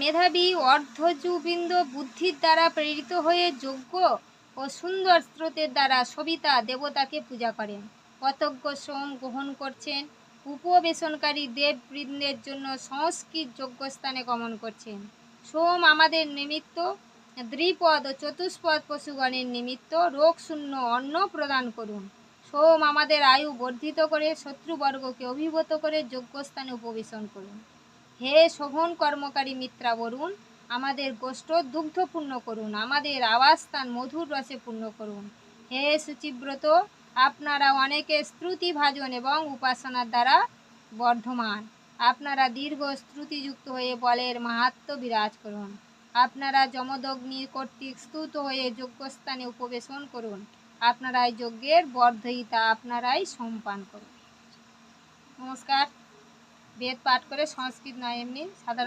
মেধাবী অর্ধজুবৃন্দ বুদ্ধির দ্বারা প্রেরিত হয়ে যোগ্য ও সুন্দর স্রোতের দ্বারা সবিতা দেবতাকে পূজা করেন। কতজ্ঞ সোম গ্রহণ করছেন। উপবেশনকারী দেববৃন্দের জন্য সংস্কৃত যজ্ঞস্থানে গমন করছেন। সোম আমাদের নিমিত্ত, দ্বিপদ ও চতুষ্পদ পশুগণের নিমিত্ত রোগশূন্য অন্ন প্রদান করুন। সোম আমাদের আয়ু বর্ধিত করে শত্রুবর্গকে অভিভূত করে যজ্ঞস্থানে উপবেশন করুন। হে শোভন কর্মকারী মিত্রা বরুণ, আমাদের গোষ্ঠ দুগ্ধপূর্ণ করুন, আমাদের আবাসস্থান মধুর রসে পূর্ণ করুন। হে শুচিব্রত, আপনারা অনেকে শ্রুতিভাজন এবং উপাসনার দ্বারা বর্ধমান। আপনারা দীর্ঘ শ্রুতিযুক্ত হয়ে বলের মাহাত্ম্য বিরাজ করুন। আপনারা যমদগ্নি কর্তৃক স্তুত হয়ে যজ্ঞস্থানে উপবেশন করুন। আপনারাই যজ্ঞের বর্ধয়িতা, আপনারাই সম্পান করুন। নমস্কার। বেদ পাঠ করে সংস্কৃত নয়, এমনি সাধারণ